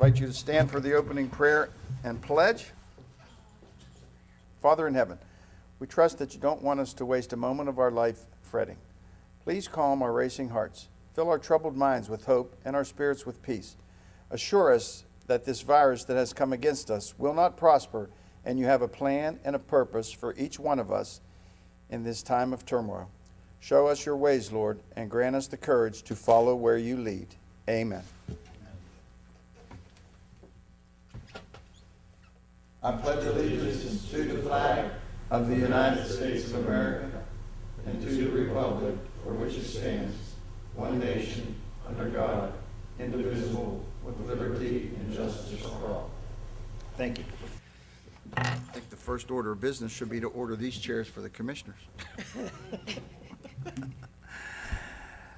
invite you to stand for the opening prayer and pledge. Father in heaven, we trust that you don't want us to waste a moment of our life fretting. Please calm our racing hearts, fill our troubled minds with hope, and our spirits with peace. Assure us that this virus that has come against us will not prosper, and you have a plan and a purpose for each one of us in this time of turmoil. Show us your ways, Lord, and grant us the courage to follow where you lead. Amen. I pledge allegiance to the flag of the United States of America and to the republic for which it stands, one nation, under God, indivisible, with liberty and justice for all. Thank you. I think the first order of business should be to order these chairs for the commissioners.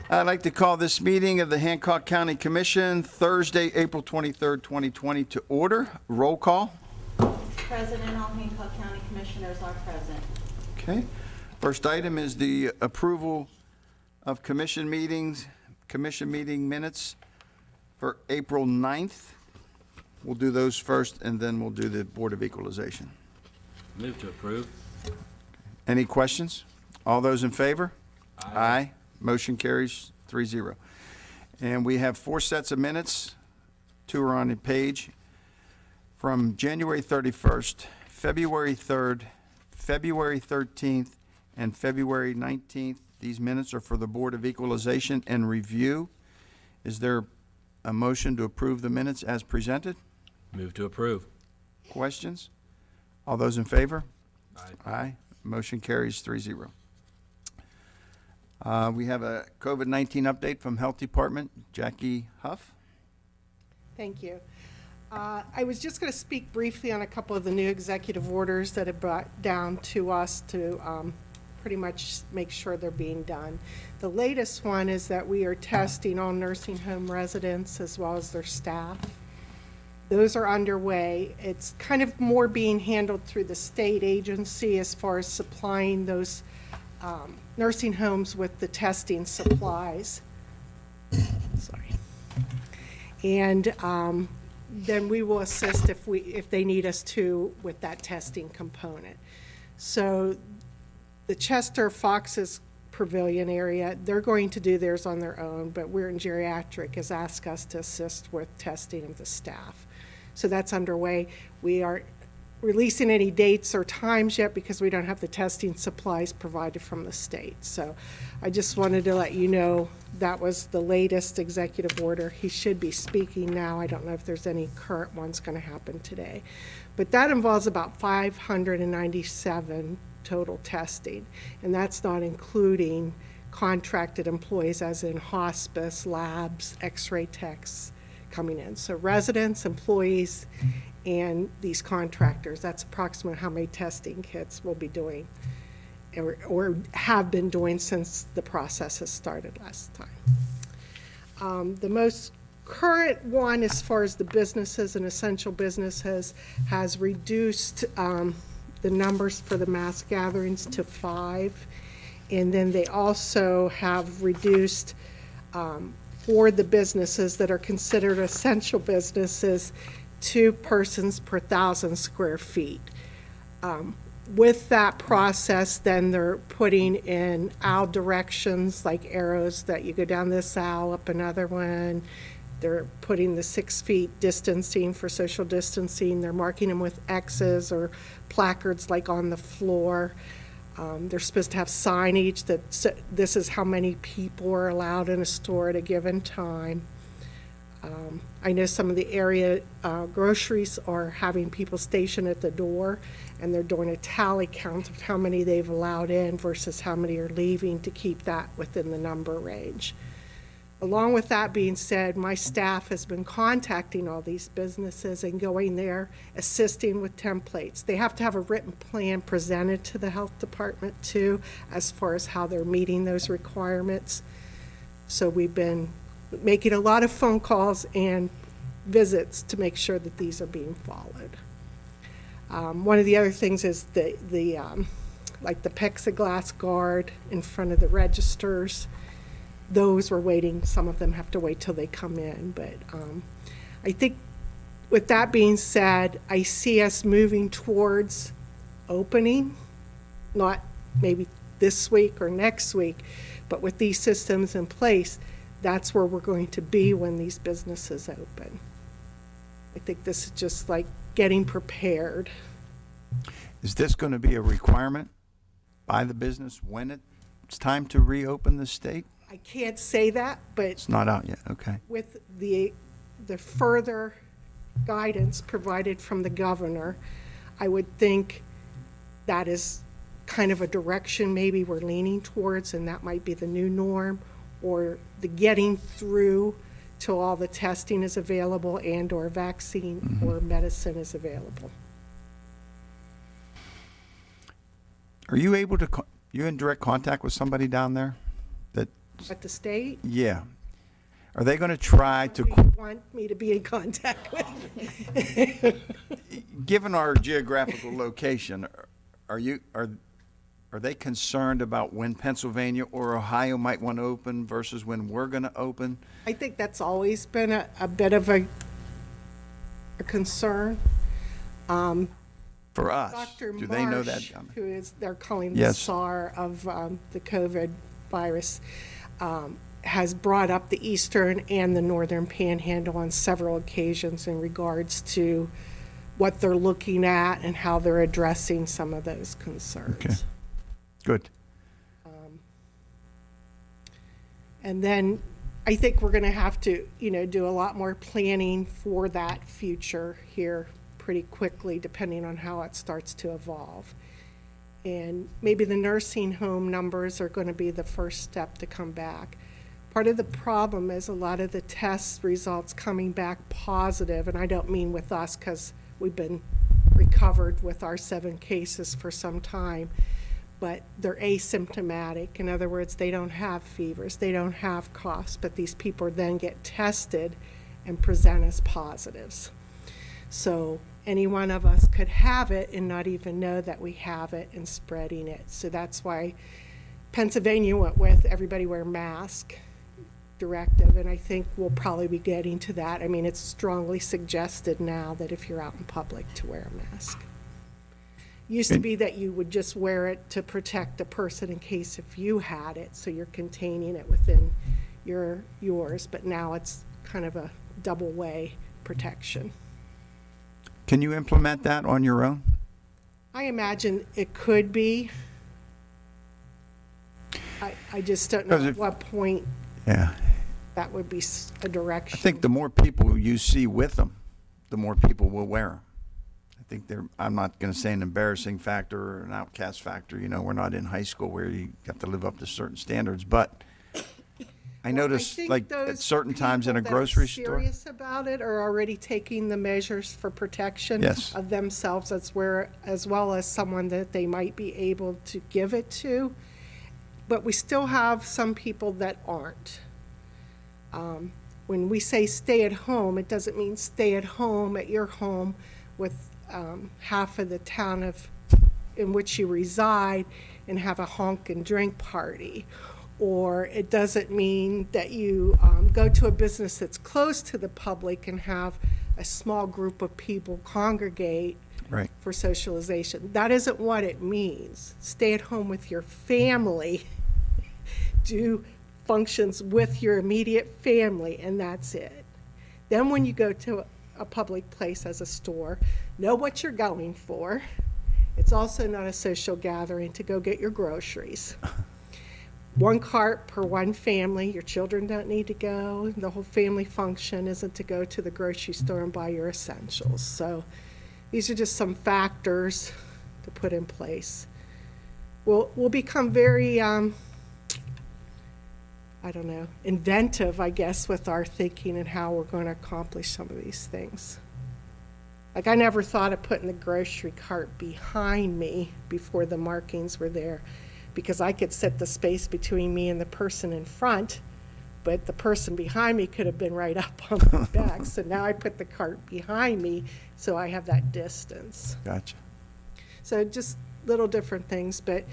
I'd like to call this meeting of the Hancock County Commission Thursday, April 23rd, 2020 to order. Roll call. President, all Hancock County Commissioners are present. Okay. First item is the approval of commission meeting minutes for April 9th. We'll do those first, and then we'll do the Board of Equalization. Move to approve. Any questions? All those in favor? Aye. Motion carries 3-0. And we have 4 sets of minutes. 2 are on the page. From January 31st, February 3rd, February 13th, and February 19th. These minutes are for the Board of Equalization and Review. Is there a motion to approve the minutes as presented? Move to approve. Questions? All those in favor? Aye. Aye. Motion carries 3-0. We have a COVID-19 update from Health Department. Jackie Huff. Thank you. I was just going to speak briefly on a couple of the new executive orders that have brought down to us to pretty much make sure they're being done. The latest one is that we are testing all nursing home residents as well as their staff. Those are underway. It's kind of more being handled through the state agency as far as supplying those nursing homes with the testing supplies. Sorry. And then we will assist if they need us to with that testing component. So the Chester Fox's Pavilion area, they're going to do theirs on their own, but we're in geriatric has asked us to assist with testing of the staff. So that's underway. We aren't releasing any dates or times yet because we don't have the testing supplies provided from the state. So I just wanted to let you know that was the latest executive order. He should be speaking now. I don't know if there's any current ones going to happen today. But that involves about 597 total testing, and that's not including contracted employees as in hospice, labs, x-ray techs coming in. So residents, employees, and these contractors, that's approximately how many testing kits we'll be doing or have been doing since the process has started last time. The most current one as far as the businesses and essential businesses has reduced the numbers for the mass gatherings to 5. And then they also have reduced for the businesses that are considered essential businesses 2 persons per 1,000 square feet. With that process, then they're putting in aisle directions like arrows that you go down this aisle, up another one. They're putting the 6 feet distancing for social distancing. They're marking them with X's or placards like on the floor. They're supposed to have signage that this is how many people are allowed in a store at a given time. I know some of the area groceries are having people stationed at the door, and they're doing a tally count of how many they've allowed in versus how many are leaving to keep that within the number range. Along with that being said, my staff has been contacting all these businesses and going there, assisting with templates. They have to have a written plan presented to the health department too, as far as how they're meeting those requirements. So we've been making a lot of phone calls and visits to make sure that these are being followed. One of the other things is like the plexiglass guard in front of the registers. Those we're waiting, some of them have to wait till they come in, but I think with that being said, I see us moving towards opening, not maybe this week or next week, but with these systems in place, that's where we're going to be when these businesses open. I think this is just like getting prepared. Is this going to be a requirement by the business when it's time to reopen the state? I can't say that, but It's not out yet, okay. with the further guidance provided from the governor, I would think that is kind of a direction maybe we're leaning towards, and that might be the new norm, or the getting through till all the testing is available and or vaccine or medicine is available. Are you able to, you in direct contact with somebody down there? That, At the state, yeah. Are they going to try to, who do you want me to be in contact with? given our geographical location, are they concerned about when Pennsylvania or Ohio might want to open versus when we're going to open? I think that's always been a bit of a concern. For us? Dr. Do they know that? Marsh, who is, they're calling the Yes. SAR of the COVID virus, has brought up the eastern and the northern panhandle on several occasions in regards to what they're looking at and how they're addressing some of those concerns. Okay. Good. And then I think we're going to have to, do a lot more planning for that future here pretty quickly, depending on how it starts to evolve. And maybe the nursing home numbers are going to be the first step to come back. Part of the problem is a lot of the test results coming back positive, and I don't mean with us because we've been recovered with our 7 cases for some time, but they're asymptomatic. In other words, they don't have fevers, they don't have coughs, but these people then get tested and present as positives. So any one of us could have it and not even know that we have it and spreading it. So that's why Pennsylvania went with everybody wear mask directive, and I think we'll probably be getting to that. I mean, it's strongly suggested now that if you're out in public to wear a mask. Used to be that you would just wear it to protect a person in case if you had it, so you're containing it within yours, but now it's kind of a double way protection. Can you implement that on your own? I imagine it could be. I just don't know 'Cause at if- what point Yeah. that would be a direction. I think the more people you see with them, the more people will wear them. I think I'm not going to say an embarrassing factor or an outcast factor. We're not in high school where you have to live up to certain standards. But I noticed, think like, at those certain times in a people that are grocery store. serious about it are already taking the measures for protection Yes. of themselves as well as someone that they might be able to give it to. But we still have some people that aren't. When we say stay at home, it doesn't mean stay at home at your home with half of the town in which you reside and have a honk and drink party. Or it doesn't mean that you go to a business that's close to the public and have a small group of people congregate Right. for socialization. That isn't what it means. Stay at home with your family, do functions with your immediate family, and that's it. Then when you go to a public place as a store, know what you're going for. It's also not a social gathering to go get your groceries. 1 cart per 1 family. Your children don't need to go. The whole family function isn't to go to the grocery store and buy your essentials. So these are just some factors to put in place. We'll become very, inventive, I guess, with our thinking and how we're going to accomplish some of these things. Like, I never thought of putting the grocery cart behind me before the markings were there, because I could set the space between me and the person in front, but the person behind me could have been right up on my back. So now I put the cart behind me so I have that distance. Gotcha. So just little different things, but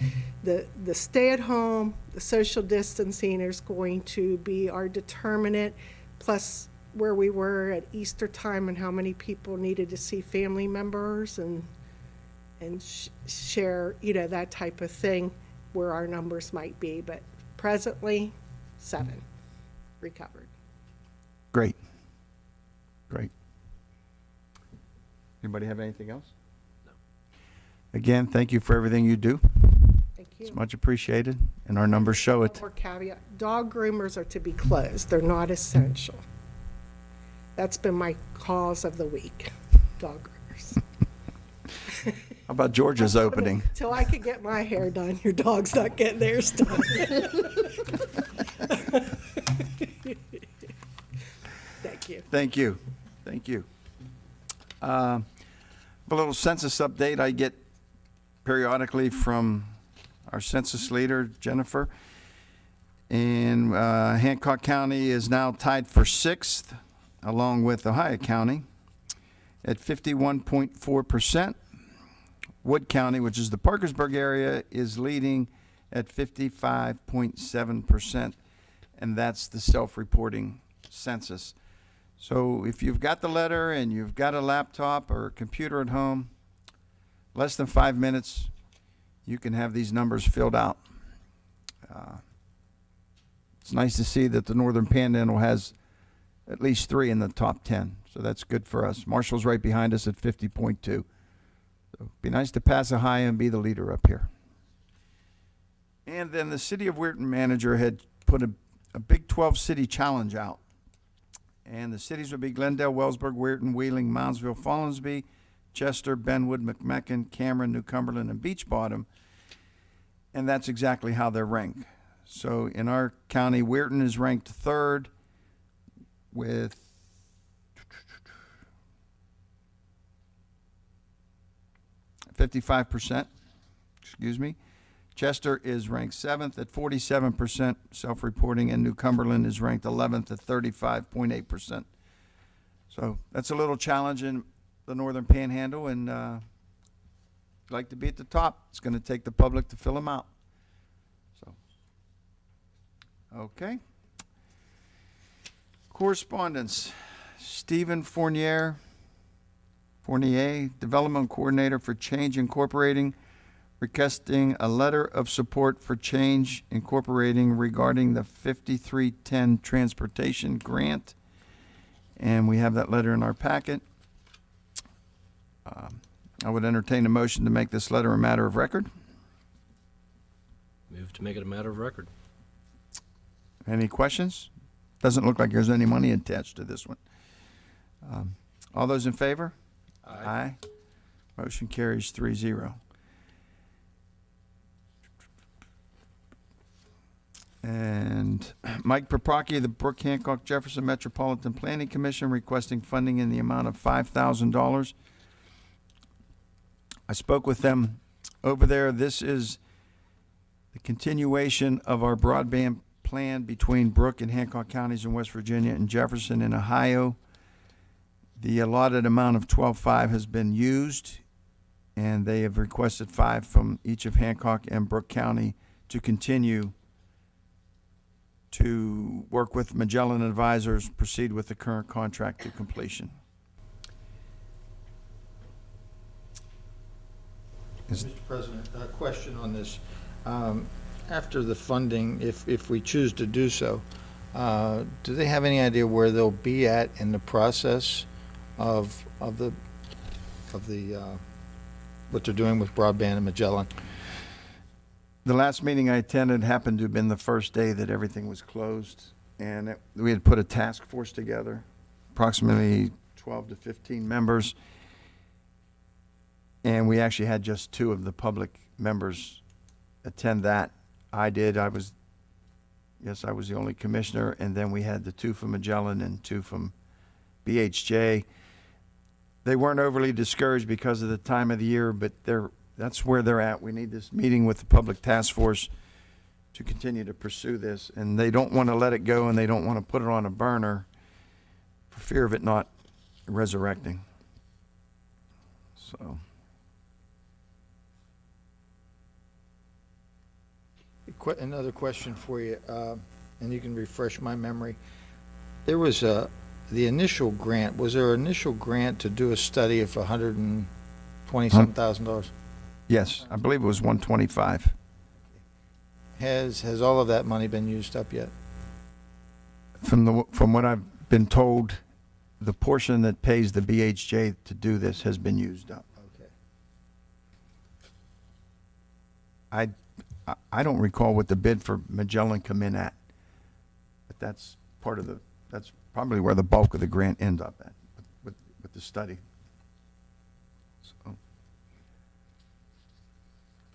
the stay at home, the social distancing is going to be our determinant, plus where we were at Easter time and how many people needed to see family members and share, that type of thing, where our numbers might be. But presently, 7 recovered. Great. Great. Anybody have anything else? No. Again, thank you for everything you do. Thank you. It's much appreciated, and our numbers show One it. more caveat, dog groomers are to be closed. They're not essential. That's been my cause of the week, dog groomers. How about Georgia's opening? Till I could get my hair done, your dog's not getting theirs done. Thank you. Thank you. Thank you. A little census update I get periodically from our census leader, Jennifer. And Hancock County is now tied for 6th, along with Ohio County, at 51.4%. Wood County, which is the Parkersburg area, is leading at 55.7%, and that's the self-reporting census. So if you've got the letter and you've got a laptop or a computer at home, less than 5 minutes, you can have these numbers filled out. It's nice to see that the Northern Panhandle has at least 3 in the top 10, so that's good for us. Marshall's right behind us at 50.2. So it'd be nice to pass a high and be the leader up here. And then the City of Weirton manager had put a Big 12 city challenge out. And the cities would be Glendale, Wellsburg, Weirton, Wheeling, Moundsville, Follansbee, Chester, Benwood, McMecken, Cameron, New Cumberland, and Beach Bottom. And that's exactly how they're ranked. So in our county, Weirton is ranked 3rd with 55%. Excuse me. Chester is ranked 7th at 47% self-reporting, and New Cumberland is ranked 11th at 35.8%. So that's a little challenge in the Northern Panhandle, and I'd like to be at the top. It's going to take the public to fill them out. So, okay. Correspondence. Stephen Fournier, Development Coordinator for Change Incorporating, requesting a letter of support for Change Incorporating regarding the 5310 Transportation Grant. And we have that letter in our packet. I would entertain a motion to make this letter a matter of record. Move to make it a matter of record. Any questions? Doesn't look like there's any money attached to this one. All those in favor? Aye. Motion carries 3-0. And Mike Propaki, the Brook Hancock Jefferson Metropolitan Planning Commission, requesting funding in the amount of $5,000. I spoke with them over there. This is the continuation of our broadband plan between Brook and Hancock counties in West Virginia and Jefferson in Ohio. The allotted amount of $12.5 has been used, and they have requested $5 from each of Hancock and Brook County to continue to work with Magellan Advisors, proceed with the current contract to completion. Mr. President, a question on this. After the funding, if we choose to do so, do they have any idea where they'll be at in the process of what they're doing with broadband and Magellan? The last meeting I attended happened to have been the first day that everything was closed, and we had put a task force together, approximately 12 to 15 members, and we actually had just 2 of the public members attend that. I was the only commissioner, and then we had the 2 from Magellan and 2 from BHJ. They weren't overly discouraged because of the time of the year, but that's where they're at. We need this meeting with the public task force to continue to pursue this, and they don't want to let it go, and they don't want to put it on a burner for fear of it not resurrecting. So. Another question for you, and you can refresh my memory. There was a the initial grant, was there an initial grant to do a study of $120,000? Yes, I believe it was 125. Has all of that money been used up yet? From what I've been told, the portion that pays the BHJ to do this has been used up. Okay. I don't recall what the bid for Magellan come in at, but that's probably where the bulk of the grant end up at, with the study. So,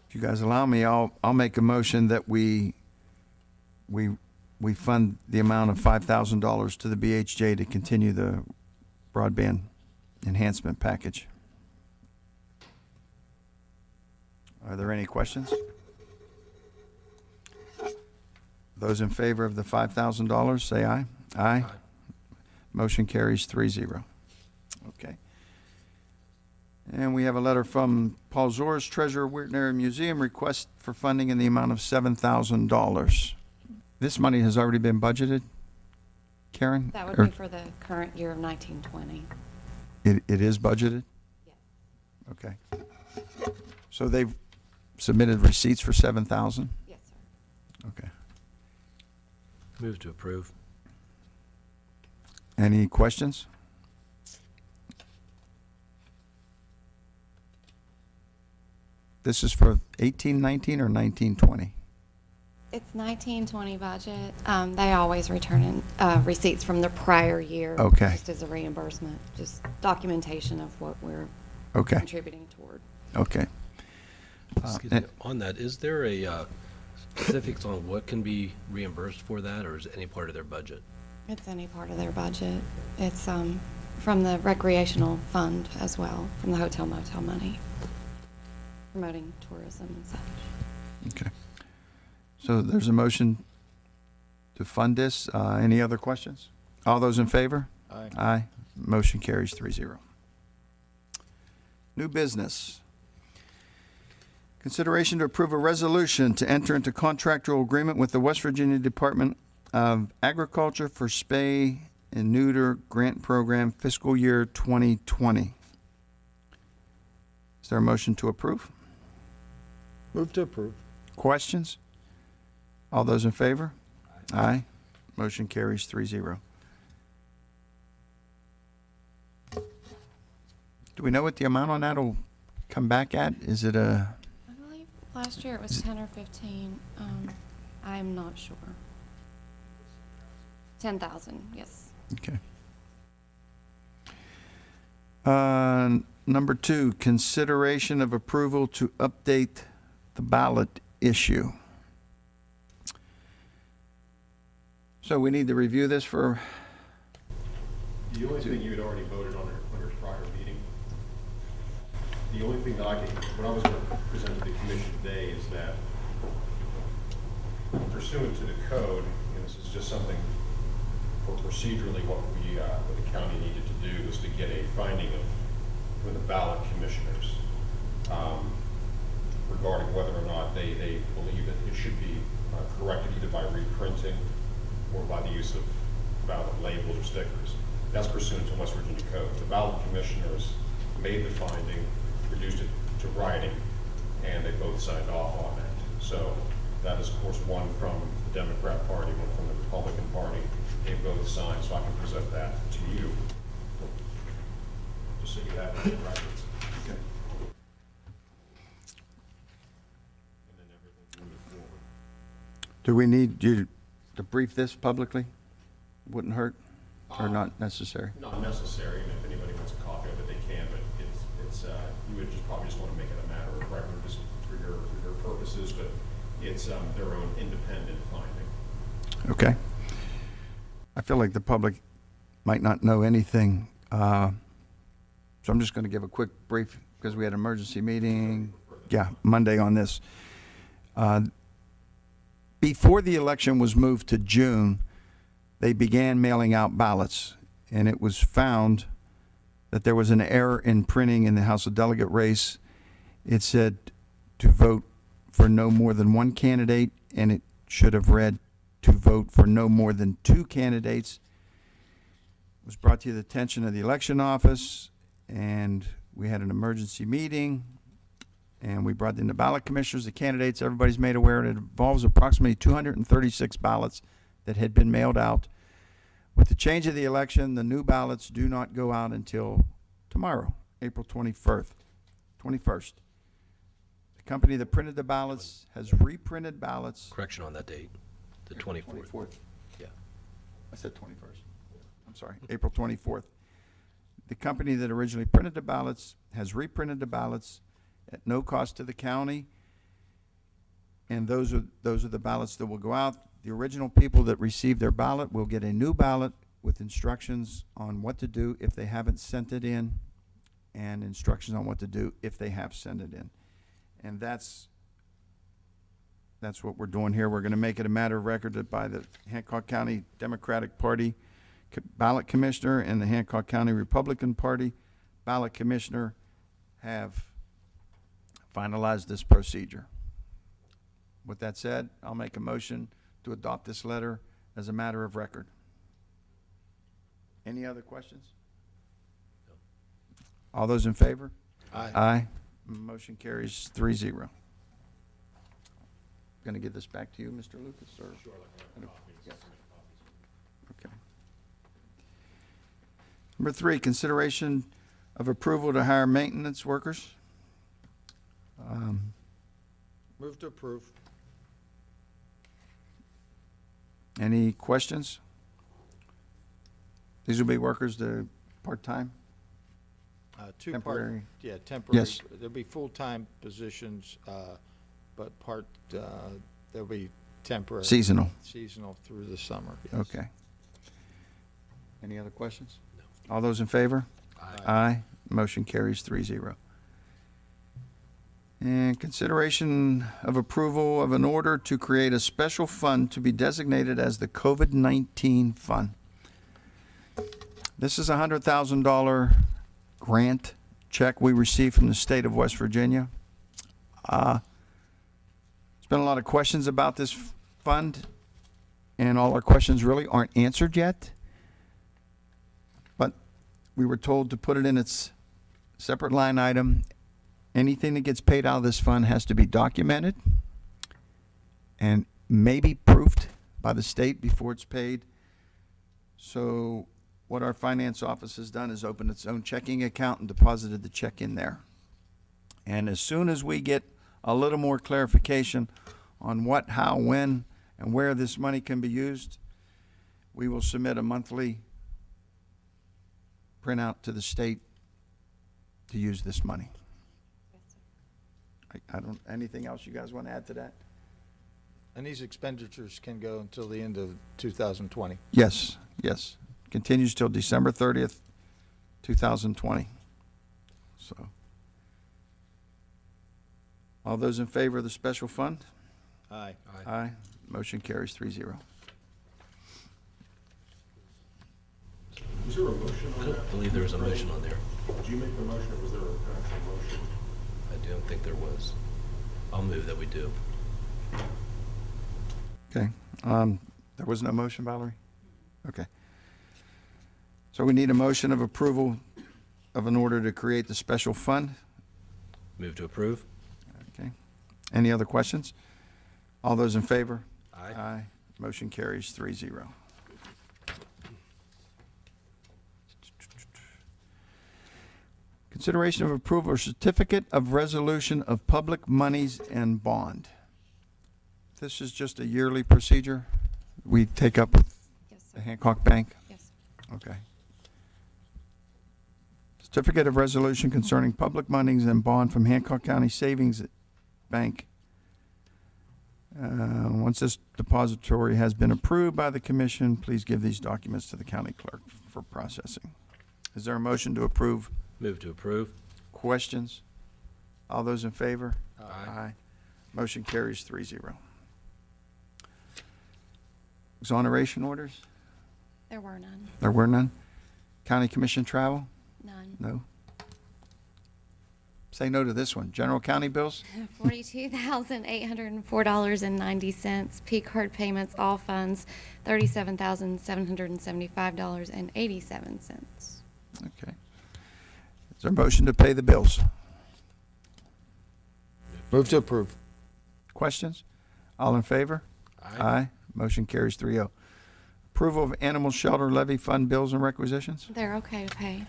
if you guys allow me, I'll make a motion that we fund the amount of $5,000 to the BHJ to continue the broadband enhancement package. Are there any questions? Those in favor of the $5,000, say aye. Aye. Motion carries 3-0. Okay. And we have a letter from Paul Zores, Treasurer, Weirton Area Museum, request for funding in the amount of $7,000. This money has already been budgeted, Karen? That Or would be for the current year of 1920. It is budgeted? Yes. Okay. So they've submitted receipts for $7,000? Yes, sir. Okay. Move to approve. Any questions? This is for 1819 or 1920? It's 1920 budget. They always return in receipts from the prior year. Okay. Just as a reimbursement, just documentation of what we're Okay, contributing toward. okay. Excuse me, on that, is there a specifics on what can be reimbursed for that, or is it any part of their budget? It's any part of their budget. It's from the recreational fund as well, from the hotel motel money, promoting tourism and such. Okay. So there's a motion to fund this. Any other questions? All those in favor? Aye. Aye. Motion carries 3-0. New business. Consideration to approve a resolution to enter into contractual agreement with the West Virginia Department of Agriculture for Spay and Neuter Grant Program fiscal year 2020. Is there a motion to approve? Move to approve. Questions? All those in favor? Aye. Motion carries 3-0. Do we know what the amount on that will come back at? Is it a, I believe last year it was 10 or 15. I'm not sure. 10,000, yes. okay. Number 2, consideration of approval to update the ballot issue. So we need to review this for, The only thing you had already voted on at your prior meeting, the only thing that what I was going to present to the commission today is that pursuant to the code, and this is just something for procedurally what the county needed to do was to get a finding from the ballot commissioners regarding whether or not they believe that it should be corrected either by reprinting or by the use of ballot labels or stickers. That's pursuant to West Virginia code. The ballot commissioners made the finding, reduced it to writing, and they both signed off on that. So that is, of course, one from the Democrat Party, one from the Republican Party. They both signed, so I can present that to you, just so you have it in records. Okay. And then everything can move forward. do we need you to brief this publicly? Wouldn't hurt, or not necessary? Not necessary, and if anybody wants a copy of it, they can, but it's you would probably just want to make it a matter of record just for your purposes, but it's their own independent finding. Okay. I feel like the public might not know anything, so I'm just going to give a quick brief, because we had an emergency meeting, Monday on this. Before the election was moved to June, they began mailing out ballots, and it was found that there was an error in printing in the House of Delegate race. It said to vote for no more than one candidate, and it should have read to vote for no more than 2 candidates. was brought to the attention of the election office, and we had an emergency meeting, and we brought in the ballot commissioners, the candidates, everybody's made aware. It involves approximately 236 ballots that had been mailed out. With the change of the election, the new ballots do not go out until tomorrow, April 21st. The company that printed the ballots has reprinted ballots. Correction on that date, the 24th. Yeah. I said 21st. I'm sorry, April 24th. The company that originally printed the ballots has reprinted the ballots at no cost to the county, and those are the ballots that will go out. The original people that received their ballot will get a new ballot with instructions on what to do if they haven't sent it in, and instructions on what to do if they have sent it in. And that's what we're doing here. We're going to make it a matter of record that by the Hancock County Democratic Party ballot commissioner and the Hancock County Republican Party ballot commissioner have finalized this procedure. With that said, I'll make a motion to adopt this letter as a matter of record. Any other questions? All those in favor? Aye. Aye. Motion carries 3-0. Going to give this back to you, Mr. Lucas, or? Sure. Yes. Okay. Number 3, consideration of approval to hire maintenance workers. Move to approve. Any questions? These will be workers, the part-time? Two Temporary. part, yeah, temporary. Yes. There'll be full-time positions, but there'll be temporary. Seasonal. Seasonal through the summer, yes. Okay. Any other questions? No. All those in favor? Aye. Aye. Motion carries 3-0. And consideration of approval of an order to create a special fund to be designated as the COVID-19 fund. This is a $100,000 grant check we received from the state of West Virginia. There's been a lot of questions about this fund, and all our questions really aren't answered yet. But we were told to put it in its separate line item. Anything that gets paid out of this fund has to be documented and maybe proofed by the state before it's paid. So what our finance office has done is opened its own checking account and deposited the check in there. And as soon as we get a little more clarification on what, how, when, and where this money can be used, we will submit a monthly printout to the state to use this money. I don't, anything else you guys want to add to that? And these expenditures can go until the end of 2020. Yes, yes. Continues till December 30th, 2020. So, all those in favor of the special fund? Aye. Aye. Motion carries 3-0. Was there a motion I on don't that? believe there was a motion on there. Did you make the motion, or was there an actual motion? I don't think there was. I'll move that we do. Okay. There was no motion, Valerie? Okay. So we need a motion of approval of an order to create the special fund. Move to approve? Okay. Any other questions? All those in favor? Aye. Aye. Motion carries 3-0. Consideration of approval of certificate of resolution of public monies and bond. This is just a yearly procedure we take up with Yes, the sir. Hancock Bank? Yes. Okay. Certificate of resolution concerning public monies and bond from Hancock County Savings Bank. Once this depository has been approved by the commission, please give these documents to the county clerk for processing. Is there a motion to approve? Move to approve? Questions? All those in favor? Aye. Motion carries 3-0. Exoneration orders? There were none. There were none. County commission travel? None. No. Say no to this one. General county bills? $42,804.90. P card payments, all funds, $37,775.87. Okay. Is there a motion to pay the bills? Move to approve. Questions? All in favor? Aye. Motion carries 3-0. Approval of animal shelter levy fund bills and requisitions? They're okay to pay.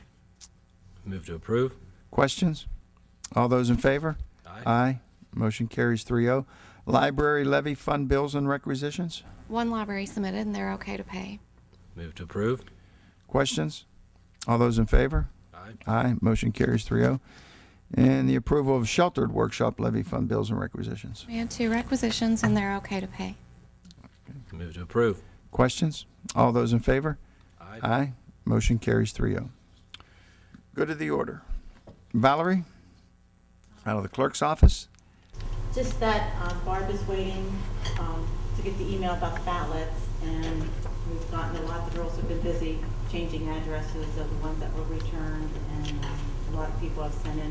Move to approve. Questions? All those in favor? Aye. Motion carries 3-0. Library levy fund bills and requisitions? One library submitted, and they're okay to pay. Move to approve. Questions? All those in favor? Aye. Aye. Motion carries 3-0. And the approval of sheltered workshop levy fund bills and requisitions? We had 2 requisitions, and they're okay to pay. Move to approve. Questions? All those in favor? Aye. Aye. Motion carries 3-0. Go to the order. Valerie, out of the clerk's office. Just that Barb is waiting to get the email about the ballots, and we've gotten a lot, the girls have been busy changing addresses of the ones that were returned, and a lot of people have sent in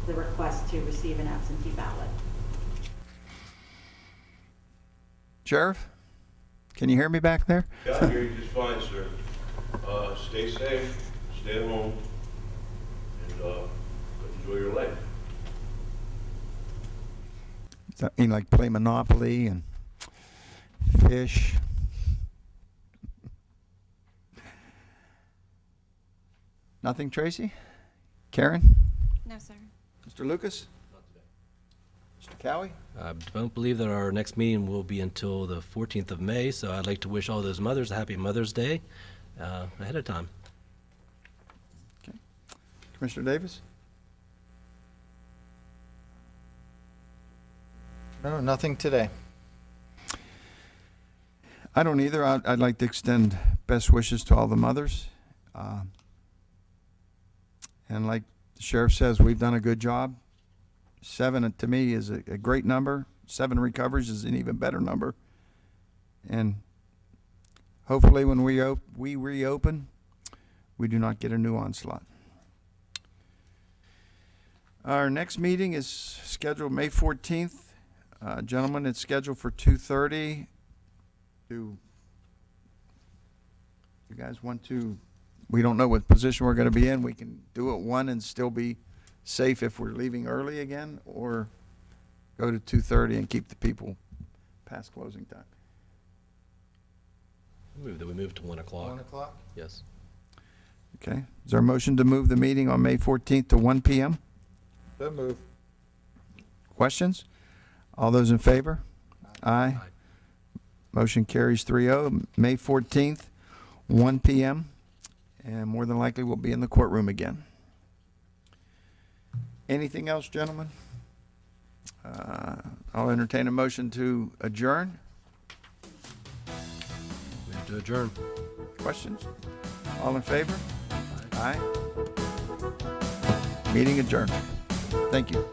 the request to receive an absentee ballot. Sheriff, can you hear me back there? Yeah, I hear you just fine, sir. Stay safe, stay at home, and enjoy your life. Does that mean like play Monopoly and fish? Nothing, Tracy? Karen? No, sir. Mr. Lucas? Mr. Cowie? I don't believe that our next meeting will be until the 14th of May, so I'd like to wish all those mothers a happy Mother's Day ahead of time. Commissioner Davis? No, nothing today. I don't either. I'd like to extend best wishes to all the mothers. And like the sheriff says, we've done a good job. 7 to me is a great number. 7 recoveries is an even better number. And hopefully when we reopen, we do not get a new onslaught. Our next meeting is scheduled May 14th. Gentlemen, it's scheduled for 2:30. Do you guys want to, we don't know what position we're going to be in. We can do it 1 and still be safe if we're leaving early again, or go to 2:30 and keep the people past closing time. Move that we move to 1 o'clock. 1 o'clock? Yes. Okay. Is there a motion to move the meeting on May 14th to 1 p.m.? So move. Questions? All those in favor? Aye. Aye. Motion carries 3-0. May 14th, 1 p.m. And more than likely we'll be in the courtroom again. Anything else, gentlemen? I'll entertain a motion to adjourn. Move to adjourn. Questions? All in favor? Aye. Meeting adjourned. Thank you.